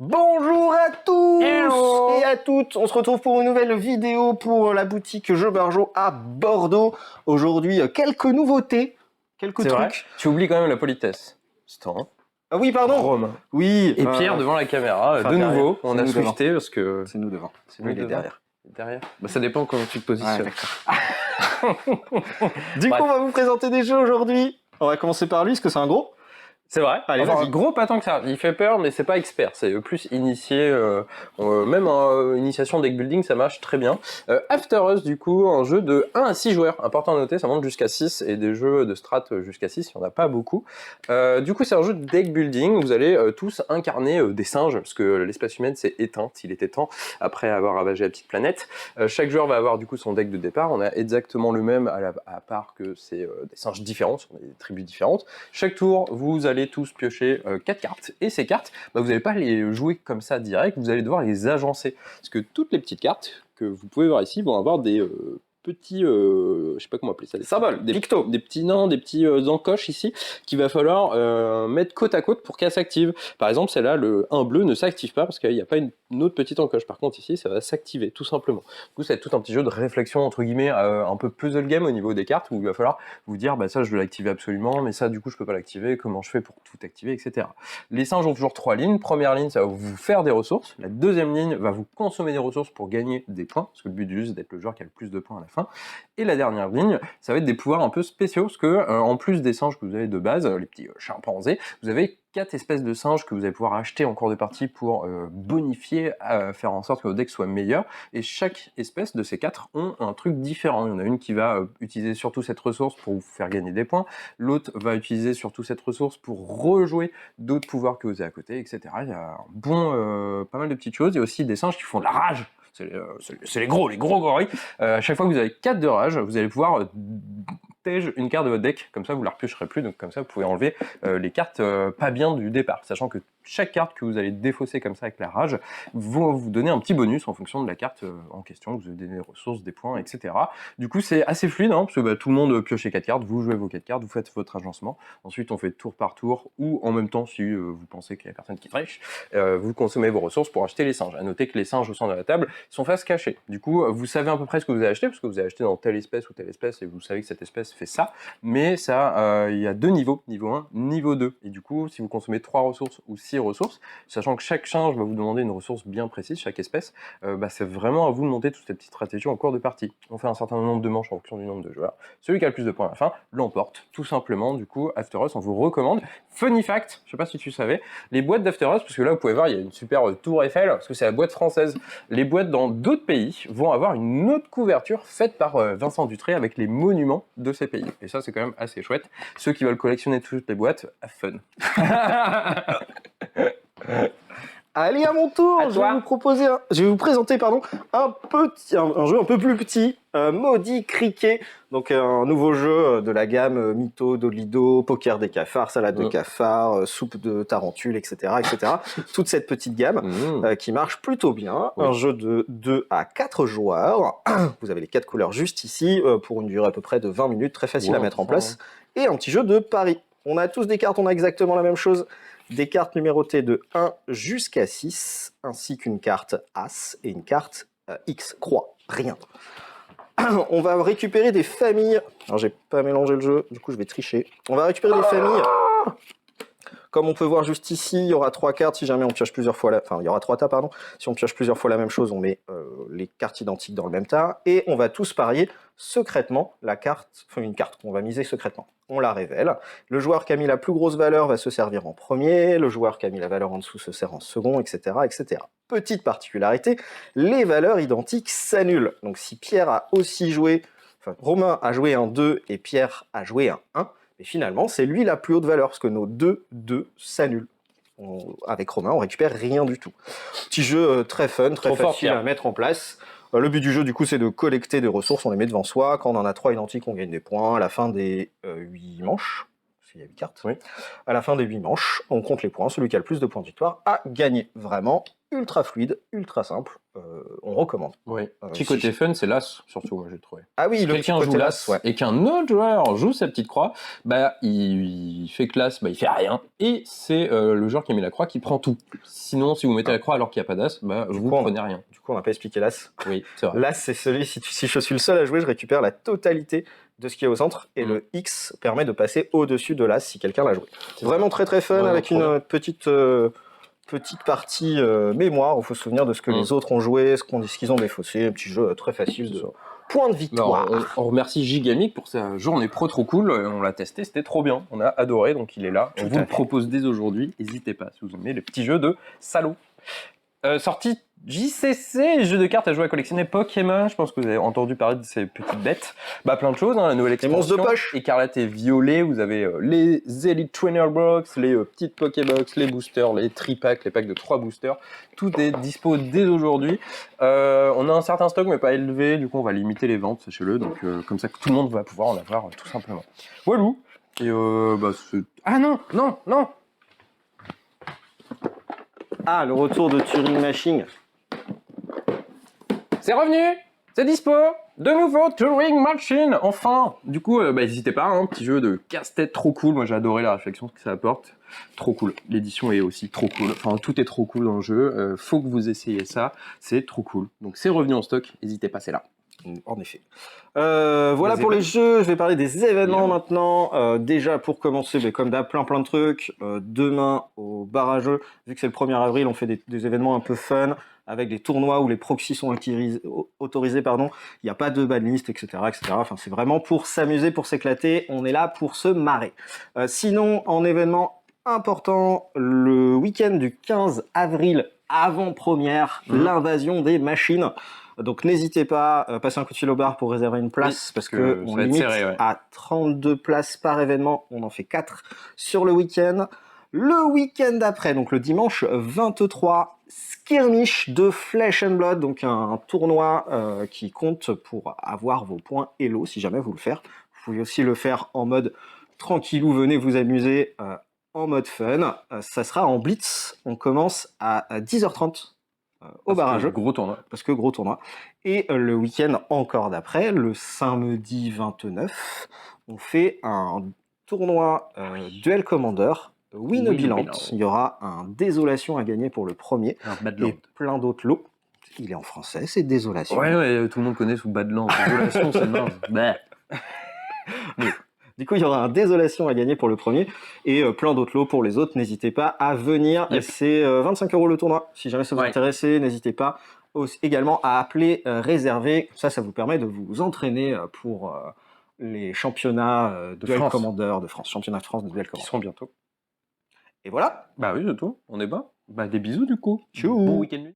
Bonjour à tous Hello. et à toutes, on se retrouve pour une nouvelle vidéo pour la boutique Jeux Barjo à Bordeaux. Aujourd'hui, quelques nouveautés, quelques C'est vrai. trucs. Tu oublies quand même la politesse. C'est temps. Ah oui, pardon. Romain. Oui. Et Pierre devant la caméra. enfin, De derrière. nouveau, C'est on a nous devant. swifté parce que C'est nous devant. c'est Oui, nous il est devant. derrière. Derrière. Bah, ça dépend comment tu te positionnes. Du Bref. coup, on va vous présenter des jeux aujourd'hui. On va commencer par lui, parce que c'est un gros. C'est vrai. Allez, Enfin, vas-y. gros pas tant que ça. Il fait peur, mais c'est pas expert. C'est plus initié. Même en initiation deck building, ça marche très bien. After Us, du coup, un jeu de 1 à 6 joueurs. Important à noter, ça monte jusqu'à 6 et des jeux de strat jusqu'à 6, il n'y en a pas beaucoup. Du coup, c'est un jeu de deck building. Vous allez tous incarner des singes, parce que l'espèce humaine s'est éteinte. Il était temps, après avoir ravagé la petite planète. Chaque joueur va avoir du coup son deck de départ. On a exactement le même, à part que c'est des singes différents, sur des tribus différentes. Chaque tour, vous allez tous piocher 4 cartes. Et ces cartes, vous n'allez pas les jouer comme ça direct, vous allez devoir les agencer. Parce que toutes les petites cartes que vous pouvez voir ici vont avoir des petits, je sais pas comment appeler ça, des symboles, des pictos. des petits encoches ici qu'il va falloir mettre côte à côte pour qu'elles s'activent. Par exemple, celle-là, le 1 bleu ne s'active pas parce qu'il n'y a pas une autre petite encoche. Par contre, ici, ça va s'activer tout simplement. Du coup, c'est tout un petit jeu de réflexion entre guillemets, un peu puzzle game au niveau des cartes où il va falloir vous dire, ça, je veux l'activer absolument, mais ça, du coup, je peux pas l'activer. Comment je fais pour tout activer, etc. Les singes ont toujours 3 lignes. Première ligne, ça va vous faire des ressources. La deuxième ligne va vous consommer des ressources pour gagner des points, parce que le but du jeu, c'est d'être le joueur qui a le plus de points à la fin. Et la dernière ligne, ça va être des pouvoirs un peu spéciaux, parce que en plus des singes que vous avez de base, les petits chimpanzés, vous avez 4 espèces de singes que vous allez pouvoir acheter en cours de partie pour bonifier, faire en sorte que votre deck soit meilleur. Et chaque espèce de ces 4 ont un truc différent. Il y en a une qui va utiliser surtout cette ressource pour vous faire gagner des points. L'autre va utiliser surtout cette ressource pour rejouer d'autres pouvoirs que vous avez à côté, etc. Il y a pas mal de petites choses. Il y a aussi des singes qui font de la rage. C'est les gros gorilles. À chaque fois que vous avez 4 de rage, vous allez pouvoir tège une carte de votre deck, comme ça vous la repiocherez plus, donc comme ça vous pouvez enlever les cartes pas bien du départ, sachant que chaque carte que vous allez défausser comme ça avec la rage va vous donner un petit bonus en fonction de la carte en question, vous avez des ressources, des points, etc. Du coup c'est assez fluide, parce que tout le monde pioche les 4 cartes, vous jouez vos 4 cartes, vous faites votre agencement, ensuite on fait tour par tour, ou en même temps si vous pensez qu'il y a personne qui triche, vous consommez vos ressources pour acheter les singes. À noter que les singes au centre de la table sont face cachée. Du coup vous savez à peu près ce que vous avez acheté, parce que vous avez acheté dans telle espèce ou telle espèce, et vous savez que cette espèce fait ça, mais ça, il y a 2 niveaux, niveau 1, niveau 2, et du coup si vous consommez 3 ressources ou 6 ressources, sachant que chaque singe va vous demander une ressource bien précise, chaque espèce, c'est vraiment à vous de monter toute cette petite stratégie en cours de partie. On fait un certain nombre de manches en fonction du nombre de joueurs, celui qui a le plus de points à la fin l'emporte, tout simplement. Du coup After Us, on vous recommande. Funny fact, je sais pas si tu savais, les boîtes d'After Us, parce que là vous pouvez voir il y a une super tour Eiffel, parce que c'est la boîte française, les boîtes dans d'autres pays vont avoir une autre couverture faite par Vincent Dutré avec les monuments de ces pays. Et ça, c'est quand même assez chouette. Ceux qui veulent collectionner toutes les boîtes, have fun. Allez, à mon tour, À toi. je vais vous présenter un jeu un peu plus petit, Maudit Criquet. Donc un nouveau jeu de la gamme Mytho, Dolido, Poker des cafards, Salade de cafards, Soupe de tarentule, etc., etc. Toute cette petite gamme qui marche plutôt bien. Oui. Un jeu de 2 à 4 joueurs. Vous avez les 4 couleurs juste ici pour une durée à peu près de 20 minutes, très facile à mettre en place. Et un petit jeu de pari. On a tous des cartes, on a exactement la même chose. Des cartes numérotées de 1 jusqu'à 6, ainsi qu'une carte As et une carte X, croix, rien. On va récupérer des familles. Alors, j'ai pas mélangé le jeu, du coup, je vais tricher. On va récupérer des familles. Comme on peut voir juste ici, il y aura 3 cartes. Si jamais on pioche plusieurs fois il y aura 3 tas, pardon. Si on pioche plusieurs fois la même chose, on met les cartes identiques dans le même tas. Et on va tous parier secrètement une carte qu'on va miser secrètement. On la révèle. Le joueur qui a mis la plus grosse valeur va se servir en premier. Le joueur qui a mis la valeur en dessous se sert en second, etc., etc. Petite particularité, les valeurs identiques s'annulent. Donc si Pierre a aussi joué, Romain a joué un 2 et Pierre a joué un 1, et finalement, c'est lui la plus haute valeur, parce que nos 2 s'annulent. Avec Romain, on récupère rien du tout. Petit jeu très fun, très facile à mettre en place. Le but du jeu, du coup, c'est de collecter des ressources, on les met devant soi. Quand on en a 3 identiques, on gagne des points. À la fin des 8 manches, qu'il y a 8 cartes. Oui. À la fin des 8 manches, on compte les points. Celui qui a le plus de points de victoire a gagné. Vraiment ultra fluide, ultra simple. On recommande. Oui. Petit côté fun, c'est l'as, surtout, moi j'ai trouvé. Ah oui, si le quelqu'un petit joue côté l'as ouais. et qu'un autre joueur joue sa petite croix, bah il fait que l'as, bah il fait rien. Et c'est le joueur qui a mis la croix qui prend tout. Sinon, si vous mettez la croix alors qu'il n'y a pas d'as, bah vous prenez rien. Du coup, on n'a pas expliqué l'as. Oui, c'est vrai. L'as, c'est celui, si je suis le seul à jouer, je récupère la totalité de ce qui est au centre. Et le X permet de passer au-dessus de l'as si quelqu'un l'a joué. C'est vraiment très très fun, avec une petite partie mémoire où il faut se souvenir de ce que les autres ont joué, ce qu'ils ont défaussé. Un petit jeu très facile de point de victoire. Alors, on remercie Gigamic pour sa journée pro trop cool. On l'a testé, c'était trop bien. On a adoré, donc il est là. On vous le propose dès aujourd'hui. N'hésitez pas si vous aimez les petits jeux de salaud. Sortie JCC, jeu de cartes à jouer à collectionner Pokémon. Je pense que vous avez entendu parler de ces petites bêtes. Bah plein de choses, hein, la nouvelle extension. Les monstres de poche. Écarlate et violet. Vous avez les Elite Trainer Box, les petites Pokébox, les boosters, les tripacks, les packs de 3 boosters. Tout est dispo dès aujourd'hui. On a un certain stock mais pas élevé. Du coup on va limiter les ventes, sachez-le. Donc comme ça que tout le monde va pouvoir en avoir tout simplement. Voilà. Et bah ah non. Ah, le retour de Turing Machine. C'est revenu, c'est dispo, de nouveau Turing Machine, enfin. Du coup, n'hésitez pas, un petit jeu de casse-tête trop cool. Moi, j'ai adoré la réflexion que ça apporte. Trop cool. L'édition est aussi trop cool. Enfin, tout est trop cool dans le jeu. Faut que vous essayiez ça. C'est trop cool. Donc, c'est revenu en stock. N'hésitez pas, c'est là. En effet. Voilà pour les jeux. Je vais parler des événements maintenant. Déjà, pour commencer, comme d'hab, plein de trucs. Demain, au bar à jeux, vu que c'est le 1er avril, on fait des événements un peu fun, avec des tournois où les proxys sont autorisés. Il n'y a pas de banlist, etc. Enfin, c'est vraiment pour s'amuser, pour s'éclater. On est là pour se marrer. Sinon, en événement important, le week-end du 15 avril, avant-première, l'invasion des machines. Donc n'hésitez pas, passez un coup de fil au bar pour réserver une place, parce que on limite à 32 places par événement, on en fait 4 sur le week-end. Le week-end d'après, donc le dimanche 23, Skirmish de Flesh and Blood, donc un tournoi qui compte pour avoir vos points Elo, si jamais vous le faites. Vous pouvez aussi le faire en mode tranquillou, venez vous amuser en mode fun. Ça sera en blitz, on commence à 10h30. Au bar à jeux. Gros tournoi. Parce que gros tournoi. Et le week-end encore d'après, le samedi 29, on fait un tournoi Duel Commander Winobilant. Il y aura un Désolation à gagner pour le premier. Et plein d'autres lots. Il est en français, c'est Désolation. Ouais, tout le monde connaît sous Badland. Désolation, c'est naze. Du coup, il y aura un Désolation à gagner pour le premier et plein d'autres lots pour les autres. N'hésitez pas à venir. C'est 25 € le tournoi. Si jamais ça vous intéresse, n'hésitez pas également à appeler, réserver. Ça vous permet de vous entraîner pour les championnats de Duel Commander de France. Championnat de France de Duel Commander. Qui seront bientôt. Et voilà. Bah oui, c'est tout. On est bas. Bah des bisous du coup. Tchou. Bon week-end.